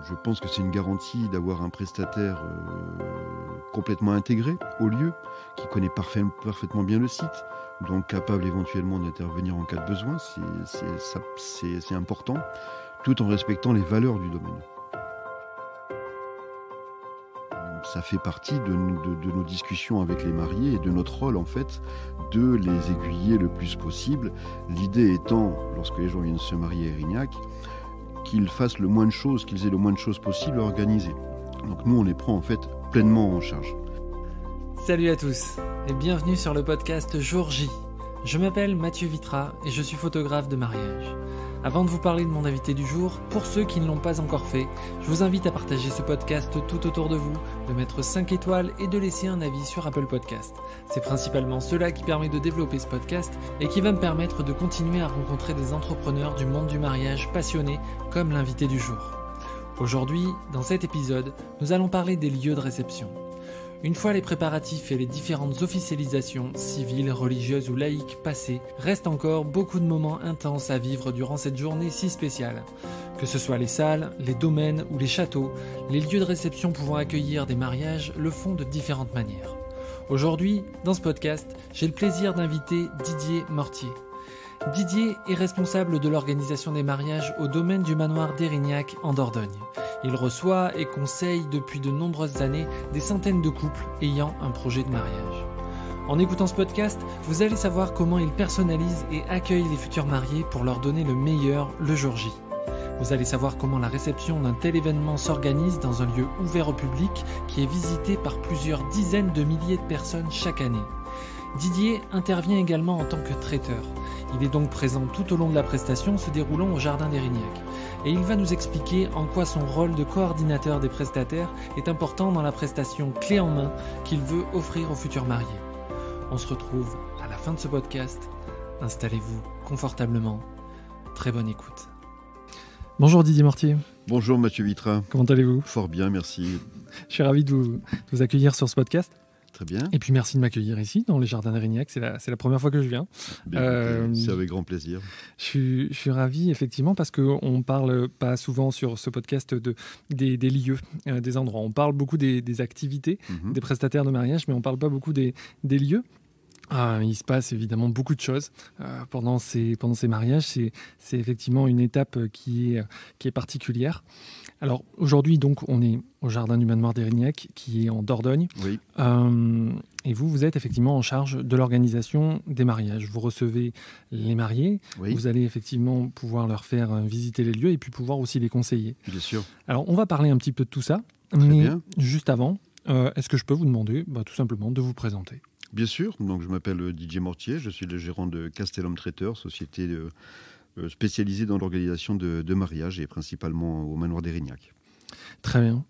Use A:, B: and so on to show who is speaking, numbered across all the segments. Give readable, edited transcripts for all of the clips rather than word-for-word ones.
A: Je pense que c'est une garantie d'avoir un prestataire complètement intégré au lieu, qui connaît parfaitement bien le site, donc capable éventuellement d'intervenir en cas de besoin. C'est important, tout en respectant les valeurs du domaine. Ça fait partie de nos discussions avec les mariés et de notre rôle en fait de les aiguiller le plus possible. L'idée étant, lorsque les gens viennent se marier à Érignac, qu'ils fassent le moins de choses, qu'ils aient le moins de choses possible à organiser. Donc nous on les prend en fait pleinement en charge.
B: Salut à tous et bienvenue sur le podcast Jour J. Je m'appelle Mathieu Vitra et je suis photographe de mariage. Avant de vous parler de mon invité du jour, pour ceux qui ne l'ont pas encore fait, je vous invite à partager ce podcast tout autour de vous, de mettre 5 étoiles et de laisser un avis sur Apple Podcast. C'est principalement cela qui permet de développer ce podcast et qui va me permettre de continuer à rencontrer des entrepreneurs du monde du mariage passionnés comme l'invité du jour. Aujourd'hui, dans cet épisode, nous allons parler des lieux de réception. Une fois les préparatifs et les différentes officialisations, civiles, religieuses ou laïques passées, reste encore beaucoup de moments intenses à vivre durant cette journée si spéciale. Que ce soit les salles, les domaines ou les châteaux, les lieux de réception pouvant accueillir des mariages le font de différentes manières. Aujourd'hui, dans ce podcast, j'ai le plaisir d'inviter Didier Mortier. Didier est responsable de l'organisation des mariages au domaine du manoir d'Érignac en Dordogne. Il reçoit et conseille depuis de nombreuses années des centaines de couples ayant un projet de mariage. En écoutant ce podcast, vous allez savoir comment il personnalise et accueille les futurs mariés pour leur donner le meilleur le jour J. Vous allez savoir comment la réception d'un tel événement s'organise dans un lieu ouvert au public qui est visité par plusieurs dizaines de milliers de personnes chaque année. Didier intervient également en tant que traiteur. Il est donc présent tout au long de la prestation se déroulant au jardin d'Érignac. Et il va nous expliquer en quoi son rôle de coordinateur des prestataires est important dans la prestation clé en main qu'il veut offrir aux futurs mariés. On se retrouve à la fin de ce podcast. Installez-vous confortablement. Très bonne écoute. Bonjour Didier Mortier.
A: Bonjour Mathieu Vitra.
B: Comment allez-vous ?
A: Fort bien, merci.
B: Je suis ravi de vous accueillir sur ce podcast.
A: Très bien.
B: Et puis merci de m'accueillir ici, dans les jardins d'Érignac. C'est la première fois que je viens.
A: Bien, c'est avec grand plaisir.
B: Je suis ravi, effectivement, parce qu'on ne parle pas souvent sur ce podcast des lieux, des endroits. On parle beaucoup des activités, des prestataires de mariage, mais on ne parle pas beaucoup des lieux. Il se passe évidemment beaucoup de choses pendant ces mariages. C'est effectivement une étape qui est particulière. Alors aujourd'hui, donc, on est au jardin du manoir d'Érignac, qui est en Dordogne.
A: Oui.
B: Et vous êtes effectivement en charge de l'organisation des mariages. Vous recevez les mariés. Oui. Vous allez effectivement pouvoir leur faire visiter les lieux et puis pouvoir aussi les conseiller.
A: Bien sûr.
B: Alors on va parler un petit peu de tout ça.
A: Très bien.
B: Juste avant, est-ce que je peux vous demander tout simplement de vous présenter ?
A: Bien sûr. Donc, je m'appelle Didier Mortier. Je suis le gérant de Castellum Traiteur, société spécialisée dans l'organisation de mariages et principalement au manoir d'Érignac.
B: Très bien.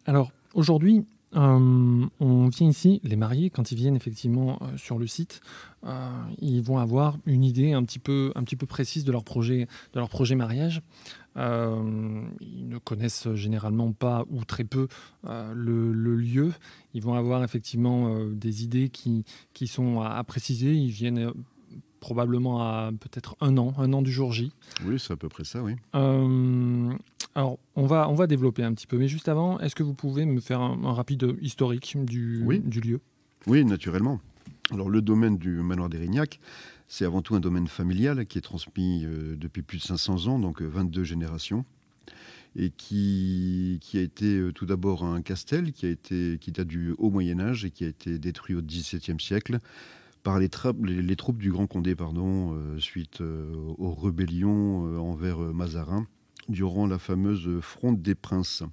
B: Alors, aujourd'hui, on vient ici, les mariés, quand ils viennent effectivement sur le site, ils vont avoir une idée un petit peu précise de leur projet mariage. Ils ne connaissent généralement pas ou très peu le lieu. Ils vont avoir effectivement des idées qui sont à préciser. Ils viennent probablement à peut-être un an du jour J.
A: Oui, c'est à peu près ça, oui.
B: Alors, on va développer un petit peu. Mais juste avant, est-ce que vous pouvez me faire un rapide historique du lieu ?
A: Oui, naturellement. Alors, le domaine du manoir d'Érignac, c'est avant tout un domaine familial qui est transmis depuis plus de 500 ans, donc 22 générations, et qui a été tout d'abord un castel qui date du Haut Moyen-Âge et qui a été détruit au XVIIe siècle par les troupes du Grand Condé, suite aux rébellions envers Mazarin durant la fameuse Fronde des Princes.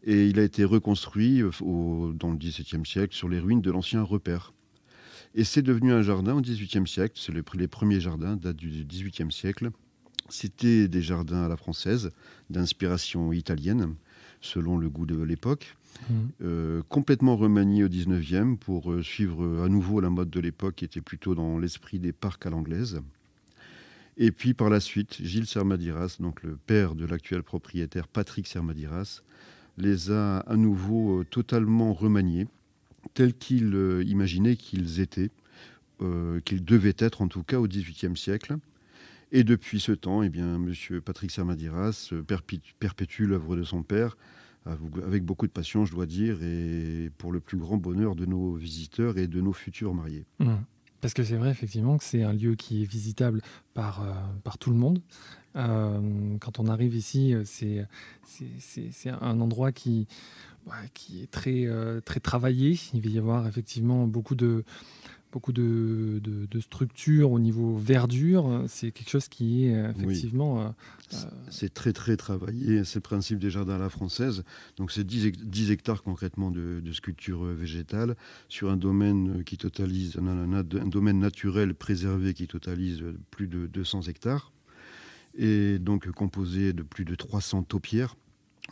A: Et il a été reconstruit dans le XVIIe siècle sur les ruines de l'ancien repère. Et c'est devenu un jardin au XVIIIe siècle. Les premiers jardins datent du XVIIIe siècle. C'était des jardins à la française, d'inspiration italienne, selon le goût de l'époque. Complètement remaniés au XIXe pour suivre à nouveau la mode de l'époque qui était plutôt dans l'esprit des parcs à l'anglaise. Et puis par la suite, Gilles Sermadiras, donc le père de l'actuel propriétaire Patrick Sermadiras, les a à nouveau totalement remaniés, tels qu'il imaginait qu'ils étaient, qu'ils devaient être en tout cas au XVIIIe siècle. Et depuis ce temps, eh bien, M. Patrick Samadiras perpétue l'œuvre de son père avec beaucoup de passion, je dois dire, et pour le plus grand bonheur de nos visiteurs et de nos futurs mariés.
B: Parce que c'est vrai, effectivement, que c'est un lieu qui est visitable par tout le monde. Quand on arrive ici, c'est un endroit qui est très travaillé. Il va y avoir effectivement beaucoup de structures au niveau verdure. C'est quelque chose qui est effectivement...
A: C'est très très travaillé. C'est le principe des jardins à la française. Donc c'est 10 hectares concrètement de sculpture végétale sur un domaine qui totalise un domaine naturel préservé qui totalise plus de 200 hectares. Et donc composé de plus de 300 taupières.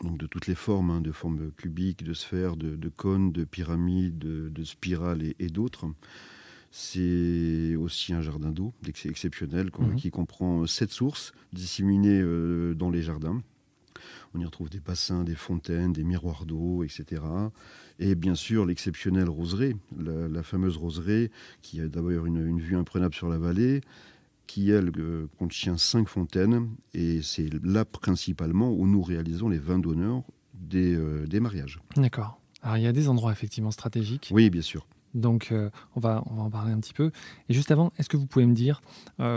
A: Donc de toutes les formes, de formes cubiques, de sphères, de cônes, de pyramides, de spirales et d'autres. C'est aussi un jardin d'eau exceptionnel qui comprend 7 sources disséminées dans les jardins. On y retrouve des bassins, des fontaines, des miroirs d'eau, etc. Et bien sûr l'exceptionnelle roseraie, la fameuse roseraie qui a d'ailleurs une vue imprenable sur la vallée, qui, elle, contient 5 fontaines. Et c'est là principalement où nous réalisons les vins d'honneur des mariages.
B: D'accord. Alors il y a des endroits effectivement stratégiques.
A: Oui, bien sûr.
B: Donc, on va en parler un petit peu. Et juste avant, est-ce que vous pouvez me dire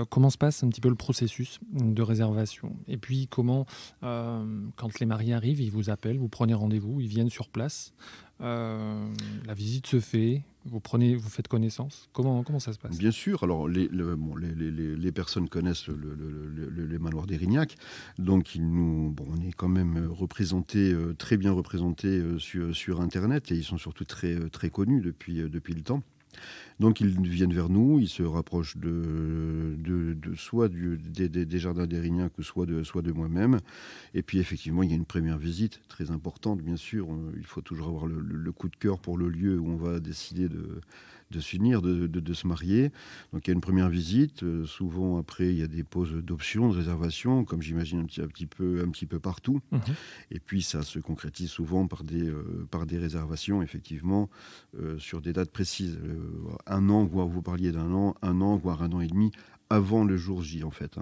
B: comment se passe un petit peu le processus de réservation? Et puis, comment, quand les mariés arrivent, ils vous appellent, vous prenez rendez-vous, ils viennent sur place, la visite se fait, vous faites connaissance. Comment ça se passe?
A: Bien sûr. Alors, les personnes connaissent les manoirs d'Érignac. Donc, on est quand même très bien représentés sur Internet. Et ils sont surtout très, très connus depuis le temps. Donc, ils viennent vers nous, ils se rapprochent soit des jardins d'Érignac ou soit de moi-même. Et puis, effectivement, il y a une première visite très importante, bien sûr. Il faut toujours avoir le coup de cœur pour le lieu où on va décider de s'unir, de se marier. Donc, il y a une première visite. Souvent, après, il y a des poses d'options, de réservation, comme j'imagine un petit peu partout. Et puis, ça se concrétise souvent par des réservations, effectivement, sur des dates précises. Un an, voire vous parliez d'un an, voire 1 an et demi, avant le jour J, en fait.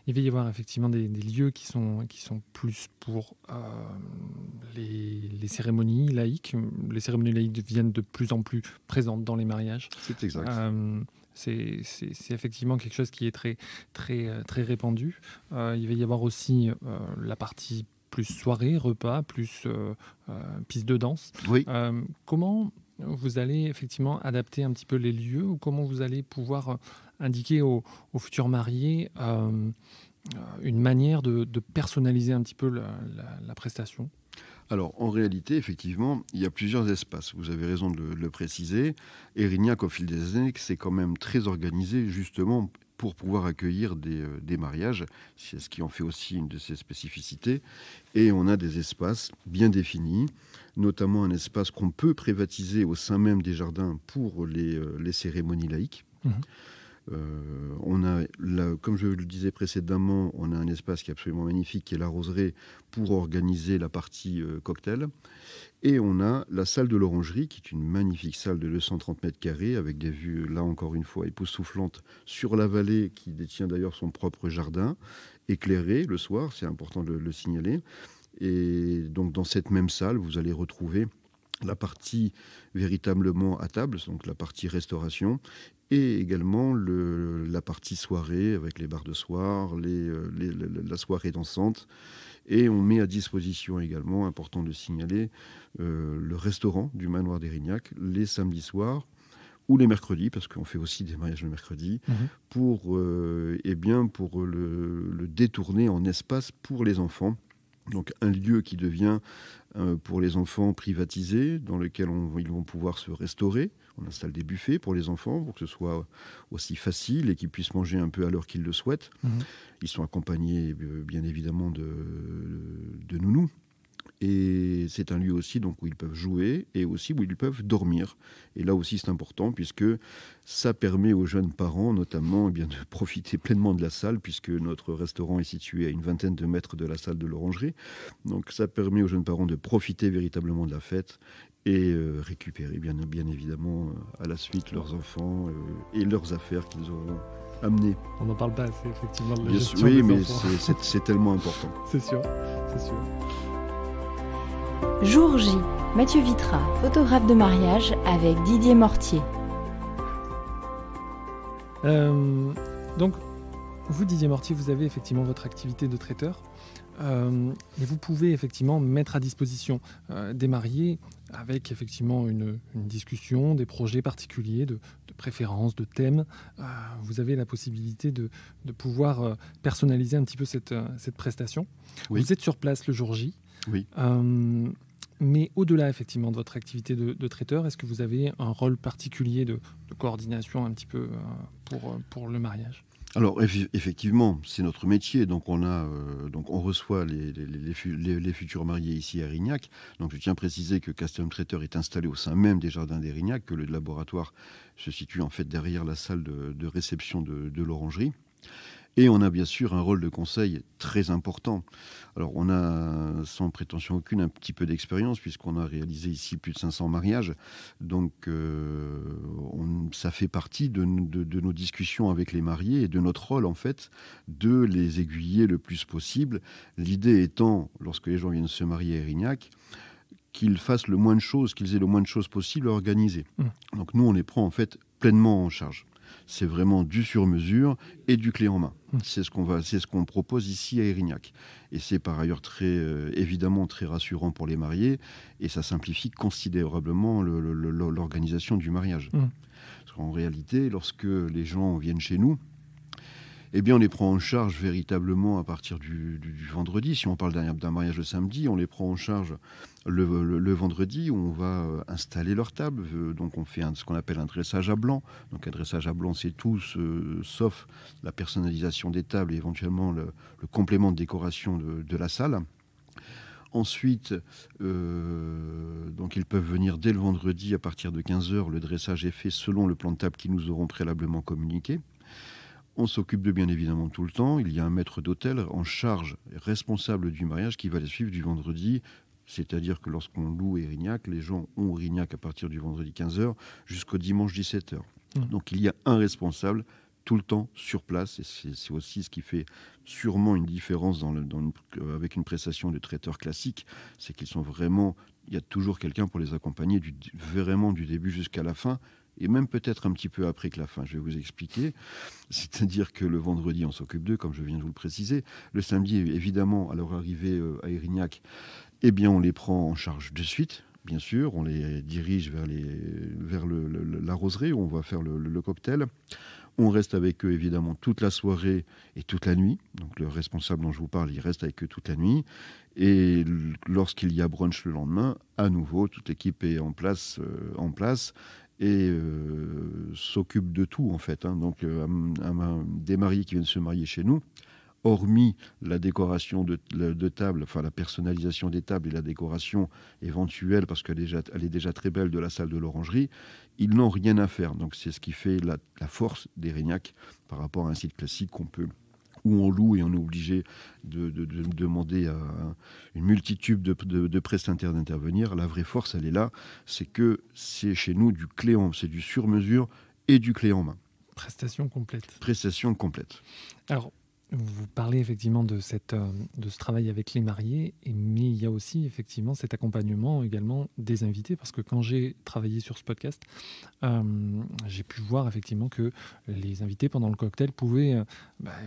B: Il va y avoir effectivement des lieux qui sont plus pour les cérémonies laïques. Les cérémonies laïques deviennent de plus en plus présentes dans les mariages.
A: C'est exact.
B: C'est effectivement quelque chose qui est très, très, très répandu. Il va y avoir aussi la partie plus soirée, repas, plus piste de danse.
A: Oui.
B: Comment vous allez effectivement adapter un petit peu les lieux, ou comment vous allez pouvoir indiquer aux futurs mariés une manière de personnaliser un petit peu la prestation?
A: Alors, en réalité, effectivement, il y a plusieurs espaces. Vous avez raison de le préciser. Érignac, au fil des années, c'est quand même très organisé, justement, pour pouvoir accueillir des mariages. C'est ce qui en fait aussi une de ses spécificités. Et on a des espaces bien définis, notamment un espace qu'on peut privatiser au sein même des jardins pour les cérémonies laïques. On a, comme je le disais précédemment, on a un espace qui est absolument magnifique, qui est la roseraie, pour organiser la partie cocktail. Et on a la salle de l'orangerie, qui est une magnifique salle de 230 mètres carrés, avec des vues, là encore une fois, époustouflantes sur la vallée, qui détient d'ailleurs son propre jardin, éclairé le soir, c'est important de le signaler. Et donc dans cette même salle, vous allez retrouver la partie véritablement à table, donc la partie restauration, et également la partie soirée avec les bars de soir, la soirée dansante. Et on met à disposition également, important de signaler, le restaurant du manoir d'Érignac les samedis soirs ou les mercredis, parce qu'on fait aussi des mariages le mercredi, pour le détourner en espace pour les enfants. Donc un lieu qui devient pour les enfants privatisé, dans lequel ils vont pouvoir se restaurer. On installe des buffets pour les enfants pour que ce soit aussi facile et qu'ils puissent manger un peu à l'heure qu'ils le souhaitent. Ils sont accompagnés bien évidemment de nounous. Et c'est un lieu aussi donc, où ils peuvent jouer et aussi où ils peuvent dormir. Et là aussi c'est important puisque ça permet aux jeunes parents notamment de profiter pleinement de la salle, puisque notre restaurant est situé à une 20aine de mètres de la salle de l'orangerie. Donc ça permet aux jeunes parents de profiter véritablement de la fête et récupérer bien évidemment à la suite leurs enfants et leurs affaires qu'ils auront amener.
B: On n'en parle pas assez, effectivement, de la
A: Bien
B: gestion
A: sûr, oui,
B: des
A: mais
B: enfants.
A: c'est tellement important.
B: C'est sûr, c'est sûr.
C: Jour J, Mathieu Vitra, photographe de mariage avec Didier Mortier.
B: Donc, vous, Didier Mortier, vous avez effectivement votre activité de traiteur. Et vous pouvez effectivement mettre à disposition des mariés avec effectivement une discussion, des projets particuliers, de préférences, de thèmes. Vous avez la possibilité de pouvoir personnaliser un petit peu cette prestation.
A: Oui.
B: Vous êtes sur place le jour J.
A: Oui.
B: Mais au-delà effectivement de votre activité de traiteur, est-ce que vous avez un rôle particulier de coordination un petit peu pour le mariage ?
A: Alors effectivement, c'est notre métier, donc on reçoit les futurs mariés ici à Érignac. Donc je tiens à préciser que Custom Traiteur est installé au sein même des jardins d'Érignac, que le laboratoire se situe en fait derrière la salle de réception de l'orangerie. Et on a bien sûr un rôle de conseil très important. Alors on a, sans prétention aucune, un petit peu d'expérience puisqu'on a réalisé ici plus de 500 mariages. Donc ça fait partie de nos discussions avec les mariés et de notre rôle en fait de les aiguiller le plus possible. L'idée étant, lorsque les gens viennent se marier à Érignac, qu'ils fassent le moins de choses, qu'ils aient le moins de choses possible à organiser. Donc nous on les prend en fait pleinement en charge. C'est vraiment du sur-mesure et du clé en main. C'est ce qu'on propose ici à Érignac. Et c'est par ailleurs évidemment très rassurant pour les mariés et ça simplifie considérablement l'organisation du mariage. Parce qu'en réalité, lorsque les gens viennent chez nous, eh bien, on les prend en charge véritablement à partir du vendredi. Si on parle d'un mariage le samedi, on les prend en charge le vendredi où on va installer leur table. Donc, on fait ce qu'on appelle un dressage à blanc. Donc, un dressage à blanc, c'est tout sauf la personnalisation des tables et éventuellement le complément de décoration de la salle. Ensuite, donc ils peuvent venir dès le vendredi à partir de 15h. Le dressage est fait selon le plan de table qu'ils nous auront préalablement communiqué. On s'occupe de bien évidemment tout le temps. Il y a un maître d'hôtel en charge, responsable du mariage, qui va les suivre du vendredi. C'est-à-dire que lorsqu'on loue Érignac, les gens ont Érignac à partir du vendredi 15h jusqu'au dimanche 17h. Donc il y a un responsable tout le temps sur place. Et c'est aussi ce qui fait sûrement une différence avec une prestation de traiteur classique. C'est qu'ils sont vraiment... Il y a toujours quelqu'un pour les accompagner vraiment du début jusqu'à la fin. Et même peut-être un petit peu après que la fin, je vais vous expliquer. C'est-à-dire que le vendredi, on s'occupe d'eux, comme je viens de vous le préciser. Le samedi, évidemment, à leur arrivée à Érignac, eh bien, on les prend en charge de suite, bien sûr. On les dirige vers la roseraie où on va faire le cocktail. On reste avec eux, évidemment, toute la soirée et toute la nuit. Donc, le responsable dont je vous parle, il reste avec eux toute la nuit. Et lorsqu'il y a brunch le lendemain, à nouveau, toute l'équipe est en place et s'occupe de tout en fait. Donc des mariés qui viennent se marier chez nous, hormis la décoration de table, enfin la personnalisation des tables et la décoration éventuelle, parce qu'elle est déjà très belle de la salle de l'orangerie, ils n'ont rien à faire. Donc c'est ce qui fait la force d'Érignac par rapport à un site classique où on loue et on est obligé de demander à une multitude de prestataires d'intervenir. La vraie force, elle est là, c'est que c'est chez nous c'est du sur-mesure et du clé en main.
B: Prestation complète.
A: Prestation complète.
B: Alors, vous parlez effectivement de ce travail avec les mariés, mais il y a aussi effectivement cet accompagnement également des invités, parce que quand j'ai travaillé sur ce podcast, j'ai pu voir effectivement que les invités pendant le cocktail pouvaient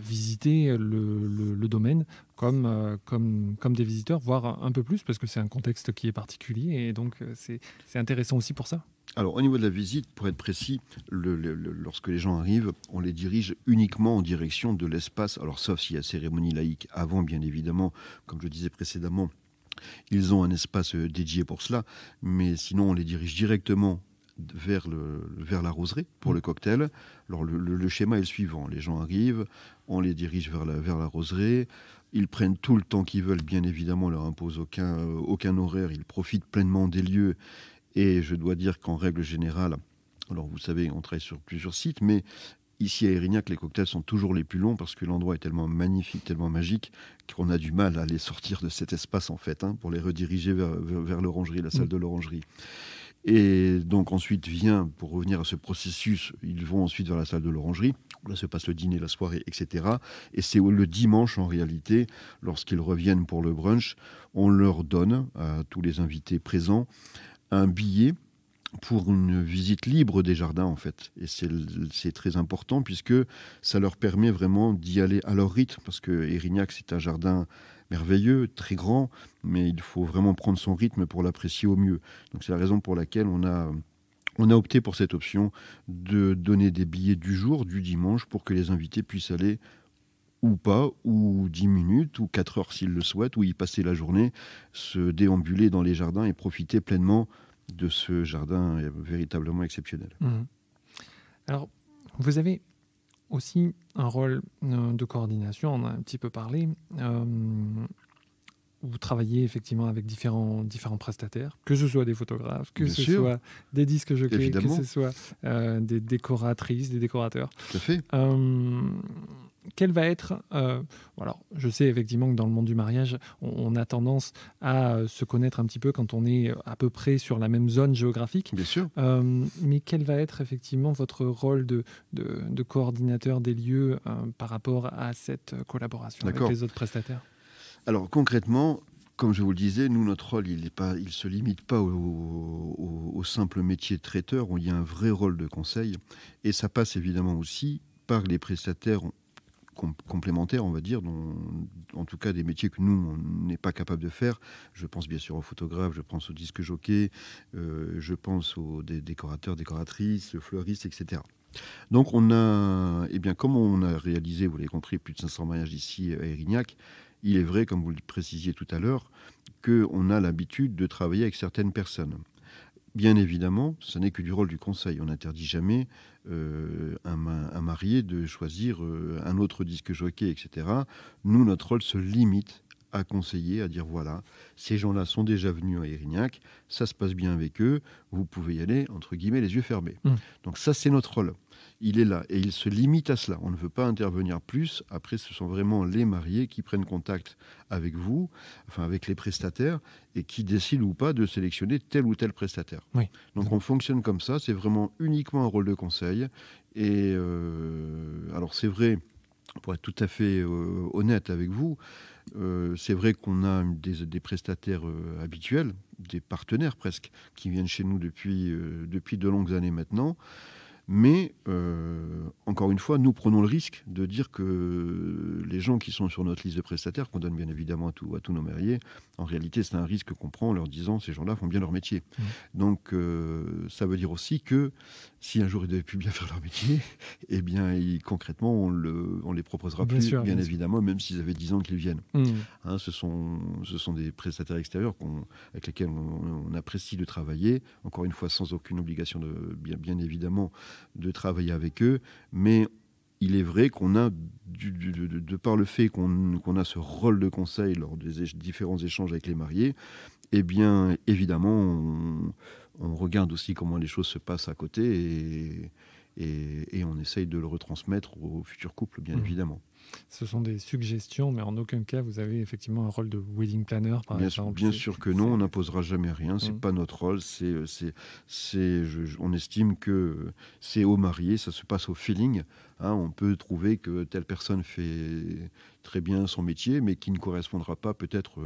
B: visiter le domaine comme des visiteurs, voire un peu plus, parce que c'est un contexte qui est particulier, et donc c'est intéressant aussi pour ça.
A: Alors, au niveau de la visite, pour être précis, lorsque les gens arrivent, on les dirige uniquement en direction de l'espace. Alors, sauf s'il y a cérémonie laïque avant, bien évidemment, comme je disais précédemment, ils ont un espace dédié pour cela. Mais sinon, on les dirige directement vers la roseraie pour le cocktail. Alors, le schéma est le suivant. Les gens arrivent, on les dirige vers la roseraie. Ils prennent tout le temps qu'ils veulent, bien évidemment, on ne leur impose aucun horaire. Ils profitent pleinement des lieux. Et je dois dire qu'en règle générale, alors vous savez, on travaille sur plusieurs sites, mais ici à Érignac, les cocktails sont toujours les plus longs parce que l'endroit est tellement magnifique, tellement magique, qu'on a du mal à les sortir de cet espace, en fait, pour les rediriger vers l'orangerie, la salle de l'orangerie. Et donc ensuite vient, pour revenir à ce processus, ils vont ensuite vers la salle de l'orangerie. Là se passe le dîner, la soirée, etc. Et c'est le dimanche, en réalité, lorsqu'ils reviennent pour le brunch, on leur donne, à tous les invités présents, un billet pour une visite libre des jardins, en fait. Et c'est très important, puisque ça leur permet vraiment d'y aller à leur rythme, parce que Érignac, c'est un jardin merveilleux, très grand, mais il faut vraiment prendre son rythme pour l'apprécier au mieux. Donc c'est la raison pour laquelle on a opté pour cette option de donner des billets du jour, du dimanche, pour que les invités puissent aller ou pas, ou 10 minutes, ou 4 heures s'ils le souhaitent, ou y passer la journée, se déambuler dans les jardins et profiter pleinement de ce jardin véritablement exceptionnel.
B: Alors, vous avez aussi un rôle de coordination, on en a un petit peu parlé. Vous travaillez effectivement avec différents prestataires, que ce soit des photographes, que ce soit des disques jockeys, que ce soit des décoratrices, des décorateurs.
A: Tout à fait.
B: Quel va être... alors, je sais effectivement que dans le monde du mariage, on a tendance à se connaître un petit peu quand on est à peu près sur la même zone géographique.
A: Bien sûr.
B: Mais quel va être effectivement votre rôle de coordinateur des lieux par rapport à cette collaboration avec les autres prestataires ?
A: Alors concrètement, comme je vous le disais, nous, notre rôle, il ne se limite pas au simple métier de traiteur, où il y a un vrai rôle de conseil. Et ça passe évidemment aussi par les prestataires complémentaires, on va dire, en tout cas des métiers que nous, on n'est pas capable de faire. Je pense bien sûr aux photographes, je pense aux disques jockeys, je pense aux décorateurs, décoratrices, fleuristes, etc. Donc on a, comme on a réalisé, vous l'avez compris, plus de 500 mariages ici à Érignac, il est vrai, comme vous le précisiez tout à l'heure, qu'on a l'habitude de travailler avec certaines personnes. Bien évidemment, ce n'est que du rôle du conseil. On n'interdit jamais un marié de choisir un autre disque jockey, etc. Nous, notre rôle se limite à conseiller, à dire voilà, ces gens-là sont déjà venus à Érignac, ça se passe bien avec eux, vous pouvez y aller, entre guillemets, les yeux fermés. Donc ça, c'est notre rôle. Il est là et il se limite à cela. On ne veut pas intervenir plus. Après, ce sont vraiment les mariés qui prennent contact avec vous, enfin avec les prestataires, et qui décident ou pas de sélectionner tel ou tel prestataire.
B: Oui.
A: Donc on fonctionne comme ça. C'est vraiment uniquement un rôle de conseil. Et alors c'est vrai, pour être tout à fait honnête avec vous, c'est vrai qu'on a des prestataires habituels, des partenaires presque, qui viennent chez nous depuis de longues années maintenant. Mais, encore une fois, nous prenons le risque de dire que les gens qui sont sur notre liste de prestataires, qu'on donne bien évidemment à tous nos mariés, en réalité, c'est un risque qu'on prend en leur disant ces gens-là font bien leur métier. Donc, ça veut dire aussi que si un jour ils devaient plus bien faire leur métier, eh bien, concrètement, on les proposera plus, bien évidemment, même s'ils avaient 10 ans qu'ils viennent. Hein, ce sont des prestataires extérieurs avec lesquels on apprécie de travailler, encore une fois, sans aucune obligation, bien évidemment, de travailler avec eux, mais il est vrai qu'on a, de par le fait qu'on a ce rôle de conseil lors des différents échanges avec les mariés, eh bien, évidemment, on regarde aussi comment les choses se passent à côté et on essaye de le retransmettre aux futurs couples, bien évidemment.
B: Ce sont des suggestions, mais en aucun cas, vous avez effectivement un rôle de wedding planner, par exemple.
A: Bien sûr que non, on n'imposera jamais rien. C'est pas notre rôle. On estime que c'est au marié, ça se passe au feeling. Hein, on peut trouver que telle personne fait très bien son métier, mais qui ne correspondra pas peut-être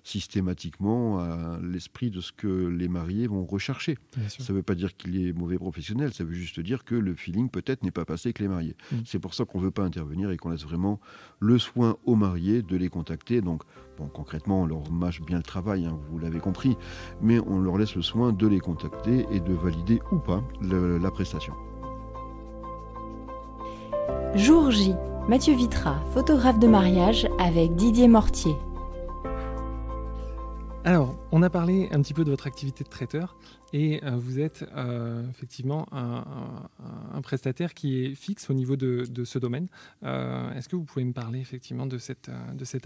A: systématiquement à l'esprit de ce que les mariés vont rechercher. Ça ne veut pas dire qu'il est mauvais professionnel, ça veut juste dire que le feeling peut-être n'est pas passé avec les mariés. C'est pour ça qu'on ne veut pas intervenir et qu'on laisse vraiment le soin aux mariés de les contacter. Donc, bon, concrètement, on leur mâche bien le travail, hein, vous l'avez compris, mais on leur laisse le soin de les contacter et de valider ou pas la prestation.
C: Jour J, Mathieu Vitra, photographe de mariage avec Didier Mortier.
B: Alors, on a parlé un petit peu de votre activité de traiteur et vous êtes effectivement un prestataire qui est fixe au niveau de ce domaine. Est-ce que vous pouvez me parler effectivement de cet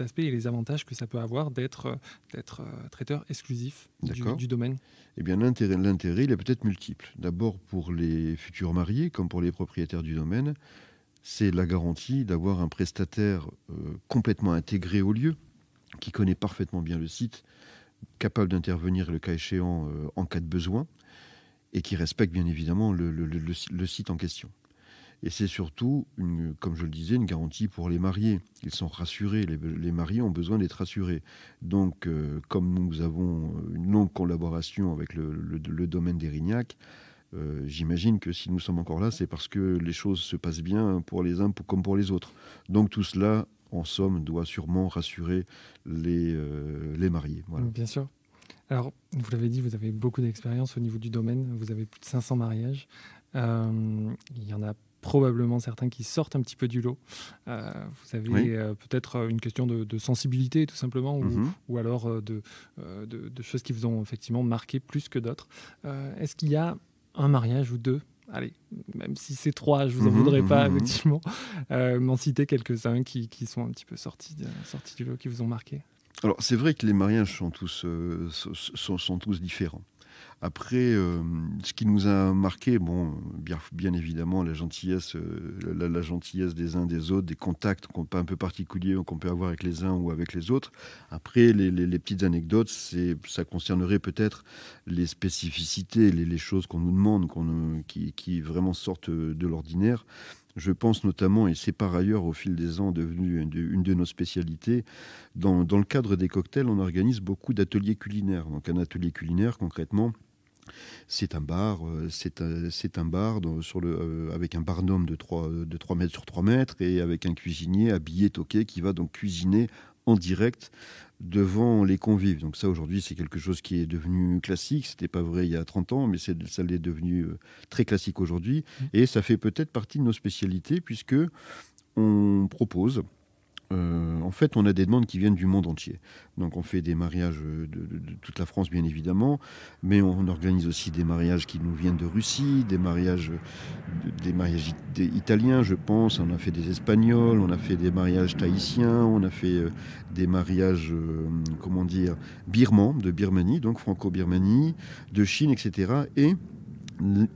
B: aspect et les avantages que ça peut avoir d'être traiteur exclusif du domaine ?
A: Eh bien, l'intérêt, il est peut-être multiple. D'abord, pour les futurs mariés, comme pour les propriétaires du domaine, c'est la garantie d'avoir un prestataire complètement intégré au lieu, qui connaît parfaitement bien le site, capable d'intervenir le cas échéant en cas de besoin. et qui respectent bien évidemment le site en question. Et c'est surtout, comme je le disais, une garantie pour les mariés. Ils sont rassurés, les mariés ont besoin d'être rassurés. Donc, comme nous avons une longue collaboration avec le domaine d'Érignac, j'imagine que si nous sommes encore là, c'est parce que les choses se passent bien pour les uns comme pour les autres. Donc tout cela, en somme, doit sûrement rassurer les mariés. Voilà.
B: Bien sûr. Alors, vous l'avez dit, vous avez beaucoup d'expérience au niveau du domaine. Vous avez plus de 500 mariages. Il y en a probablement certains qui sortent un petit peu du lot. Vous avez peut-être une question de sensibilité, tout simplement, ou alors de choses qui vous ont effectivement marqué plus que d'autres. Est-ce qu'il y a un mariage ou deux, allez, même si c'est 3, je vous en voudrais pas, effectivement, m'en citer quelques-uns qui sont un petit peu sortis du lot, qui vous ont marqué?
A: Alors, c'est vrai que les mariages sont tous différents. Après, ce qui nous a marqué, bien évidemment, la gentillesse des uns des autres, des contacts un peu particuliers qu'on peut avoir avec les uns ou avec les autres. Après, les petites anecdotes, ça concernerait peut-être les spécificités, les choses qu'on nous demande, qui vraiment sortent de l'ordinaire. Je pense notamment, et c'est par ailleurs au fil des ans devenu une de nos spécialités, dans le cadre des cocktails, on organise beaucoup d'ateliers culinaires. Donc un atelier culinaire, concrètement, c'est un bar, avec un barnum de 3 mètres sur 3 mètres et avec un cuisinier habillé, toqué, qui va donc cuisiner en direct devant les convives. Donc ça, aujourd'hui, c'est quelque chose qui est devenu classique. C'était pas vrai il y a 30 ans, mais ça l'est devenu très classique aujourd'hui. Et ça fait peut-être partie de nos spécialités, puisque on propose... en fait, on a des demandes qui viennent du monde entier. Donc, on fait des mariages de toute la France, bien évidemment, mais on organise aussi des mariages qui nous viennent de Russie, des mariages italiens, je pense. On a fait des espagnols, on a fait des mariages tahitiens, on a fait des mariages, birmans, de Birmanie, donc franco-Birmanie, de Chine, etc. Et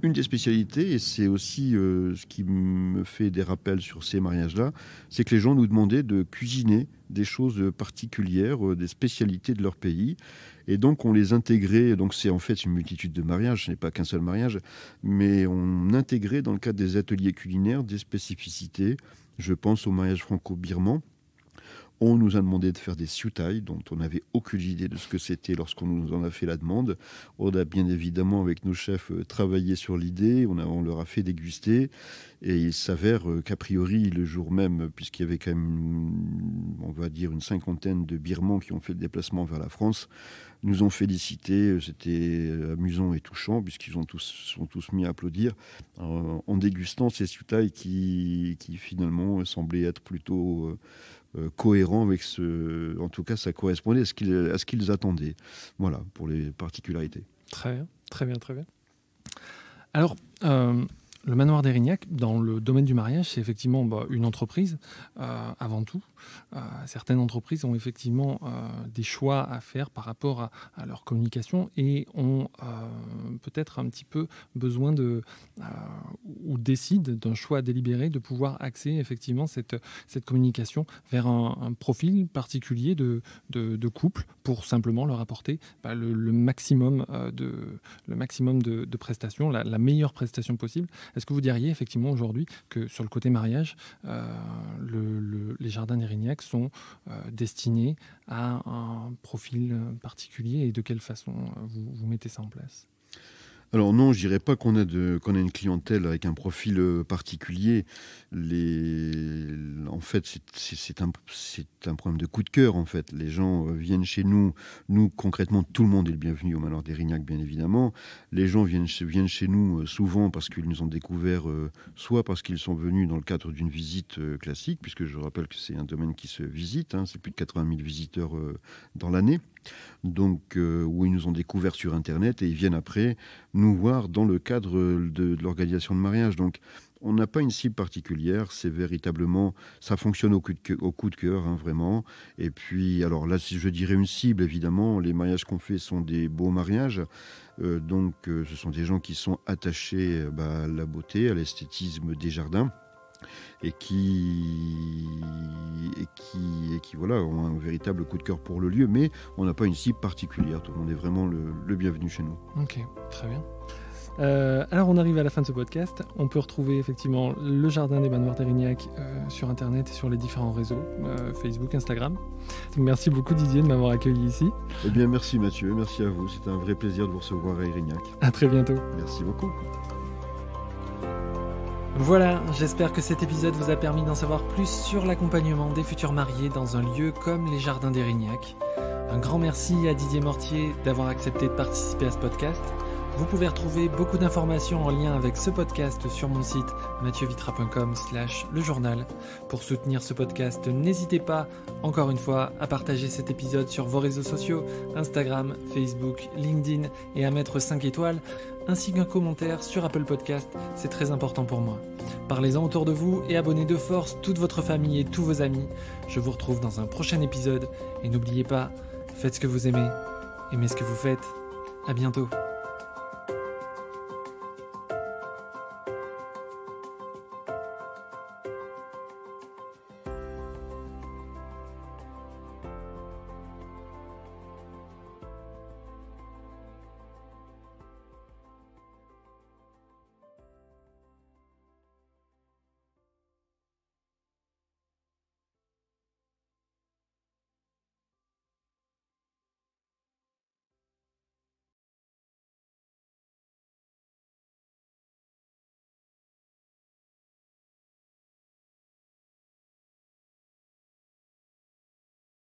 A: une des spécialités, et c'est aussi ce qui me fait des rappels sur ces mariages-là, c'est que les gens nous demandaient de cuisiner des choses particulières, des spécialités de leur pays. Et donc, on les intégrait. Donc, c'est en fait une multitude de mariages, ce n'est pas qu'un seul mariage, mais on intégrait dans le cadre des ateliers culinaires des spécificités. Je pense au mariage franco-birman. On nous a demandé de faire des siutai, dont on n'avait aucune idée de ce que c'était lorsqu'on nous en a fait la demande. On a bien évidemment, avec nos chefs, travaillé sur l'idée, on leur a fait déguster. Et il s'avère qu'a priori, le jour même, puisqu'il y avait quand même, on va dire, une 50aine de Birmans qui ont fait le déplacement vers la France, nous ont félicité. C'était amusant et touchant, puisqu'ils sont tous mis à applaudir en dégustant ces siutai qui finalement semblaient être plutôt... cohérent avec en tout cas, ça correspondait à ce qu'ils attendaient. Voilà, pour les particularités.
B: Très bien, très bien, très bien. Alors, le manoir d'Érignac, dans le domaine du mariage, c'est effectivement une entreprise, avant tout. Certaines entreprises ont effectivement des choix à faire par rapport à leur communication et ont peut-être un petit peu besoin ou décident d'un choix délibéré de pouvoir axer effectivement cette communication vers un profil particulier de couple pour simplement leur apporter le maximum de prestations, la meilleure prestation possible. Est-ce que vous diriez effectivement aujourd'hui que sur le côté mariage, les jardins d'Érignac sont destinés à un profil particulier et de quelle façon vous mettez ça en place ?
A: Alors non, je dirais pas qu'on a une clientèle avec un profil particulier. En fait, c'est un problème de coup de cœur. En fait, les gens viennent chez nous. Nous, concrètement, tout le monde est le bienvenu au manoir d'Érignac, bien évidemment. Les gens viennent chez nous souvent parce qu'ils nous ont découvert, soit parce qu'ils sont venus dans le cadre d'une visite classique, puisque je rappelle que c'est un domaine qui se visite. C'est plus de 80 000 visiteurs dans l'année. Donc, où ils nous ont découvert sur Internet et ils viennent après nous voir dans le cadre de l'organisation de mariage. Donc, on n'a pas une cible particulière, c'est véritablement, ça fonctionne au coup de cœur, vraiment. Et puis, alors là, si je dirais une cible, évidemment, les mariages qu'on fait sont des beaux mariages. Donc, ce sont des gens qui sont attachés à la beauté, à l'esthétisme des jardins. Et qui voilà, ont un véritable coup de cœur pour le lieu, mais on n'a pas une cible particulière. Tout le monde est vraiment le bienvenu chez nous.
B: Ok, très bien. Alors on arrive à la fin de ce podcast. On peut retrouver effectivement le jardin des manoirs d'Érignac sur internet et sur les différents réseaux, Facebook, Instagram. Donc, merci beaucoup Didier de m'avoir accueilli ici.
A: Eh bien merci Mathieu, merci à vous. C'était un vrai plaisir de vous recevoir à Érignac.
B: À très bientôt.
A: Merci beaucoup.
B: Voilà, j'espère que cet épisode vous a permis d'en savoir plus sur l'accompagnement des futurs mariés dans un lieu comme les jardins d'Érignac. Un grand merci à Didier Mortier d'avoir accepté de participer à ce podcast. Vous pouvez retrouver beaucoup d'informations en lien avec ce podcast sur mon site mathieuVitra.com/lejournal. Pour soutenir ce podcast, n'hésitez pas, encore une fois, à partager cet épisode sur vos réseaux sociaux, Instagram, Facebook, LinkedIn et à mettre 5 étoiles, ainsi qu'un commentaire sur Apple Podcast, c'est très important pour moi. Parlez-en autour de vous et abonnez de force toute votre famille et tous vos amis. Je vous retrouve dans un prochain épisode et n'oubliez pas, faites ce que vous aimez ce que vous faites. À bientôt.